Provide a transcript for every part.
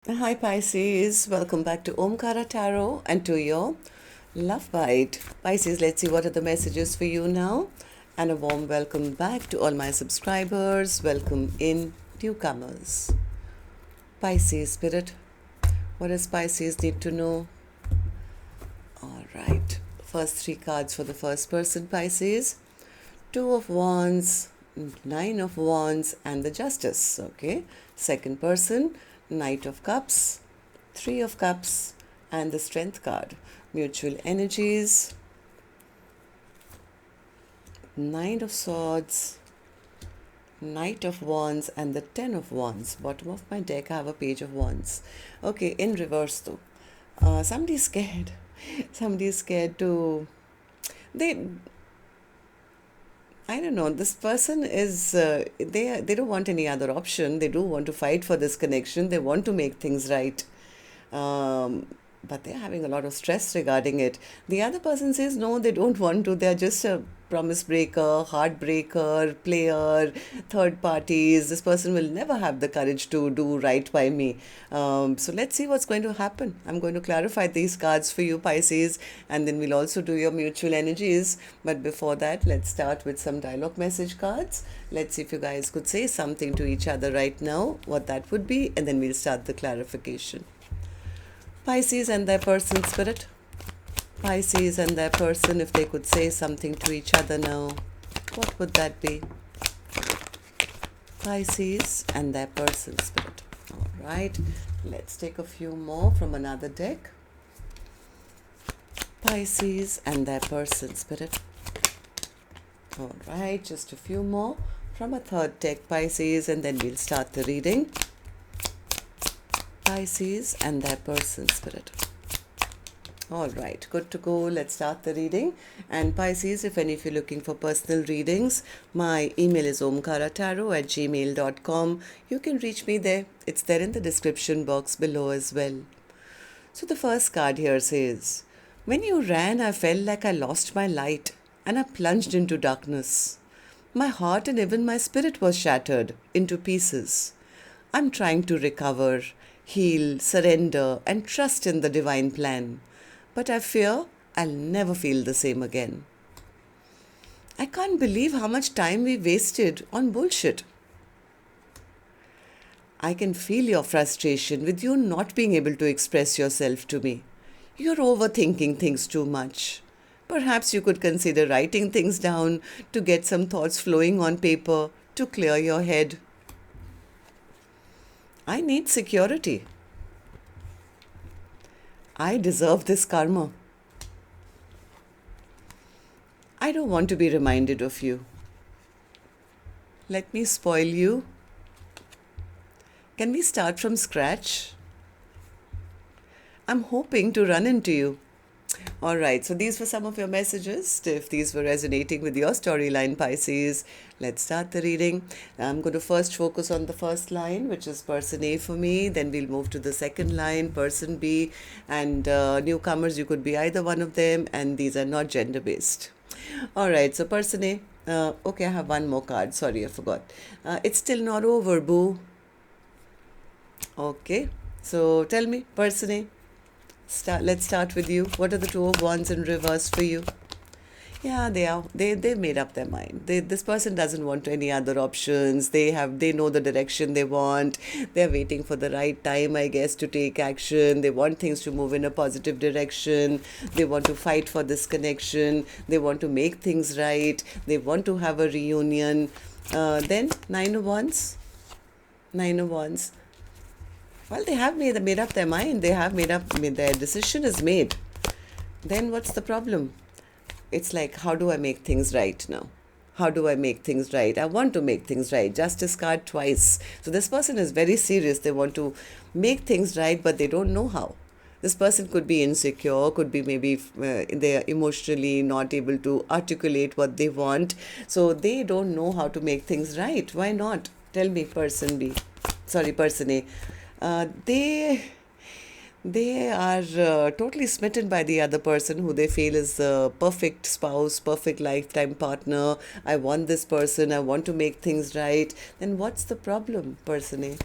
Hi Pisces, welcome back to Omkaratarot and to your love bite. Pisces, let's see what are the messages for you now. And a warm welcome back to all my subscribers. Welcome in newcomers. Pisces Spirit, what does Pisces need to know? Alright, first three cards for the first person, Pisces. Two of Wands, Nine of Wands and the Justice. Okay, second person, Knight of Cups, Three of Cups and the Strength card. Mutual energies, Nine of Swords, Knight of Wands and the Ten of Wands. Bottom of my deck I have a Page of Wands. Okay, in reverse though. Somebody's scared. Somebody's scared to... I don't know. This person is they don't want any other option. They do want to fight for this connection. They want to make things right, but they're having a lot of stress regarding it. The other person says no, they don't want to. They're just a promise breaker, heartbreaker, player, third parties. This person will never have the courage to do right by me. So let's see what's going to happen. I'm going to clarify these cards for you, Pisces, and then we'll also do your mutual energies. But before that, let's start with some dialogue message cards. Let's see if you guys could say something to each other right now, what that would be, and then we'll start the clarification. Pisces and their person, Spirit. Pisces and their person, if they could say something to each other now, what would that be? Pisces and their person, Spirit. All right, let's take a few more from another deck. Pisces and their person, Spirit. All right, just a few more from a third deck, Pisces, and then we'll start the reading. Pisces and their person, Spirit. All right, good to go. Let's start the reading. And Pisces, if any of you are looking for personal readings, my email is omkaratarot@gmail.com. You can reach me there. It's there in the description box below as well. So the first card here says, when you ran, I felt like I lost my light and I plunged into darkness. My heart and even my spirit was shattered into pieces. I'm trying to recover, heal, surrender, and trust in the divine plan. But I fear I'll never feel the same again. I can't believe how much time we wasted on bullshit. I can feel your frustration with you not being able to express yourself to me. You're overthinking things too much. Perhaps you could consider writing things down to get some thoughts flowing on paper to clear your head. I need security. I deserve this karma. I don't want to be reminded of you. Let me spoil you. Can we start from scratch? I'm hoping to run into you. All right, so these were some of your messages. If these were resonating with your storyline, Pisces, let's start the reading. I'm going to first focus on the first line, which is person A for me. Then we'll move to the second line, person B. And newcomers, you could be either one of them. And these are not gender-based. All right, so person A. Okay, I have one more card. Sorry, I forgot. It's still not over, boo. Okay, so tell me, person A. Let's start with you. What are the Two of Wands in reverse for you? Yeah, they've made up their mind. This person doesn't want any other options. They know the direction they want. They're waiting for the right time, I guess, to take action. They want things to move in a positive direction. They want to fight for this connection. They want to make things right. They want to have a reunion. Then Nine of Wands. Nine of Wands. Well, they have made up their mind. Their decision is made. Then what's the problem? It's like, how do I make things right now? How do I make things right? I want to make things right. Justice card twice. So this person is very serious. They want to make things right, but they don't know how. This person could be insecure, could be maybe they're emotionally not able to articulate what they want. So they don't know how to make things right. Why not? Tell me, person B. Sorry, person A. They are totally smitten by the other person who they feel is the perfect spouse, perfect lifetime partner. I want this person. I want to make things right. Then what's the problem, person A?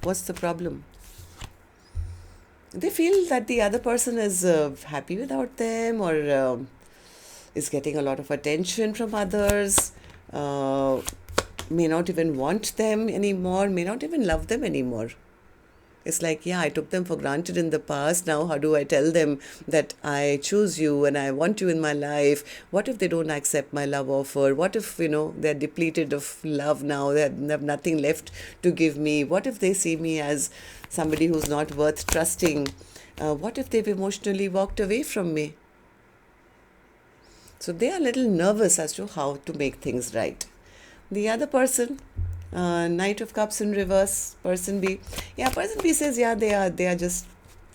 What's the problem? They feel that the other person is happy without them, or is getting a lot of attention from others, uh, may not even want them anymore, may not even love them anymore. It's like, yeah, I took them for granted in the past. Now, how do I tell them that I choose you and I want you in my life? What if they don't accept my love offer? What if, they're depleted of love now? They have nothing left to give me. What if they see me as somebody who's not worth trusting? What if they've emotionally walked away from me? So they are a little nervous as to how to make things right. The other person, Knight of Cups in reverse, person B. Yeah, person B says, yeah, they are just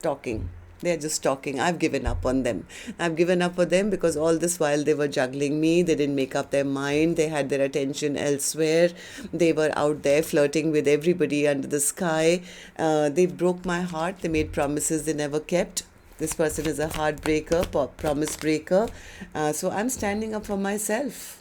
talking. They're just talking. I've given up on them. I've given up on them because all this while they were juggling me. They didn't make up their mind. They had their attention elsewhere. They were out there flirting with everybody under the sky. They broke my heart. They made promises they never kept. This person is a heartbreaker, promise breaker. So I'm standing up for myself.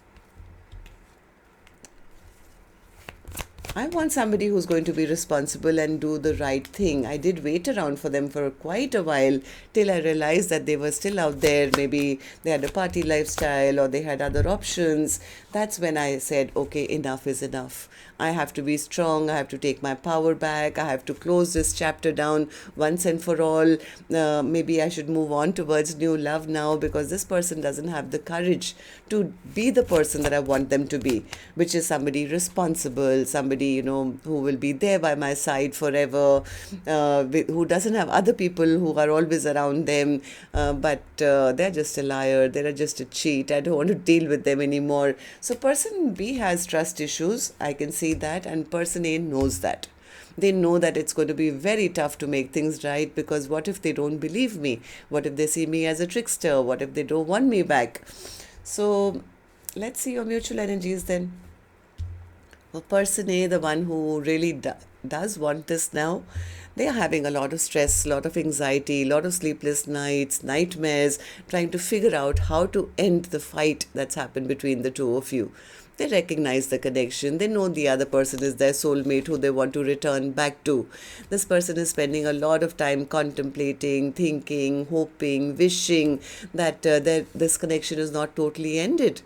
I want somebody who's going to be responsible and do the right thing. I did wait around for them for quite a while till I realized that they were still out there. Maybe they had a party lifestyle or they had other options. That's when I said, okay, enough is enough. I have to be strong. I have to take my power back. I have to close this chapter down once and for all. Maybe I should move on towards new love now because this person doesn't have the courage to be the person that I want them to be, which is somebody responsible, somebody, who will be there by my side forever, who doesn't have other people who are always around them, but they're just a liar, they're just a cheat. I don't want to deal with them anymore. So person B has trust issues. I can see that, and person A knows that. They know that it's going to be very tough to make things right because what if they don't believe me? What if they see me as a trickster? What if they don't want me back? So let's see your mutual energies then. For person A, the one who really does want this now, they are having a lot of stress, a lot of anxiety, a lot of sleepless nights, nightmares, trying to figure out how to end the fight that's happened between the two of you. They recognize the connection. They know the other person is their soulmate who they want to return back to. This person is spending a lot of time contemplating, thinking, hoping, wishing that this connection is not totally ended.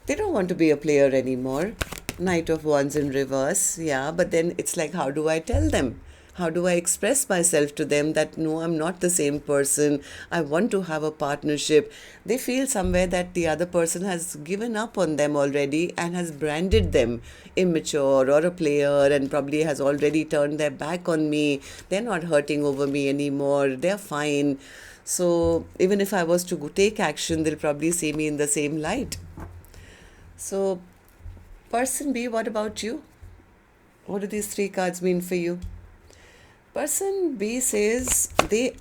They don't want to be a player anymore. Knight of Wands in reverse, yeah, but then it's like, how do I tell them? How do I express myself to them that no, I'm not the same person. I want to have a partnership. They feel somewhere that the other person has given up on them already and has branded them immature or a player and probably has already turned their back on me. They're not hurting over me anymore. They're fine. So even if I was to take action, they'll probably see me in the same light. So person B, what about you? What do these three cards mean for you? Person B says,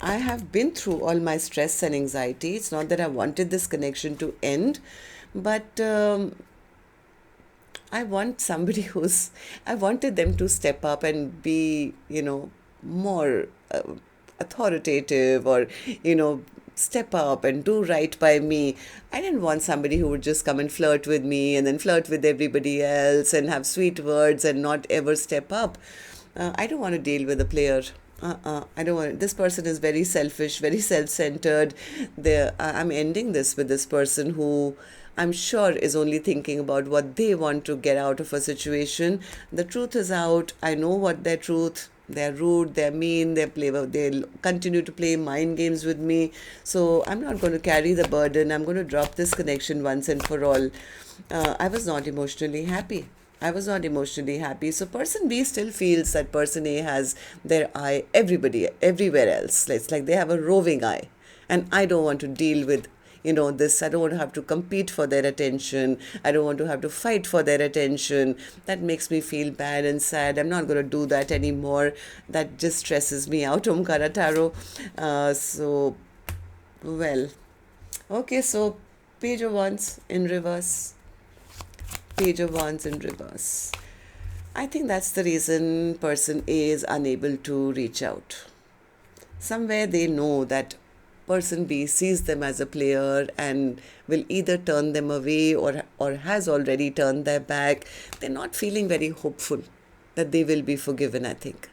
I have been through all my stress and anxiety. It's not that I wanted this connection to end, but I want somebody I wanted them to step up and be, more authoritative or, step up and do right by me. I didn't want somebody who would just come and flirt with me and then flirt with everybody else and have sweet words and not ever step up. I don't want to deal with a player. I don't want. This person is very selfish, very self-centered. I'm ending this with this person who I'm sure is only thinking about what they want to get out of a situation. The truth is out. I know what their truth. They're rude, they're mean, they continue to play mind games with me. So I'm not going to carry the burden. I'm going to drop this connection once and for all. I was not emotionally happy. So person B still feels that person A has their eye everywhere else. It's like they have a roving eye. And I don't want to deal with this. I don't want to have to compete for their attention. I don't want to have to fight for their attention. That makes me feel bad and sad. I'm not going to do that anymore. That just stresses me out, Omkaratarot. Okay, so Page of Wands in reverse. Page of Wands in reverse. I think that's the reason person A is unable to reach out. Somewhere they know that person B sees them as a player and will either turn them away or has already turned their back. They're not feeling very hopeful that they will be forgiven, I think.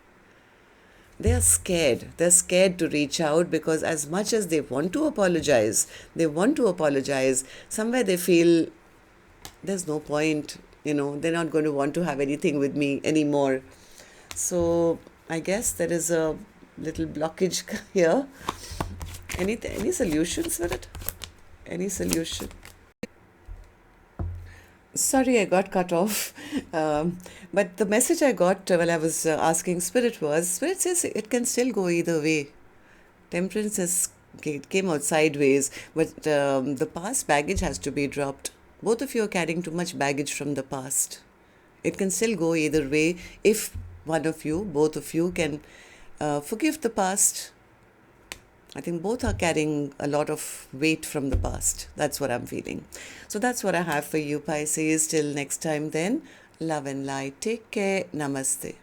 they are scared. They're scared to reach out because as much as they want to apologize, somewhere they feel there's no point, they're not going to want to have anything with me anymore. So I guess there is a little blockage here. Any solutions for it? Any solution? Sorry, I got cut off. But the message I got while I was asking Spirit says it can still go either way. Temperance came out sideways, but the past baggage has to be dropped. Both of you are carrying too much baggage from the past. It can still go either way if both of you can forgive the past. I think both are carrying a lot of weight from the past. That's what I'm feeling. So that's what I have for you, Pisces. Till next time then, love and light. Take care. Namaste.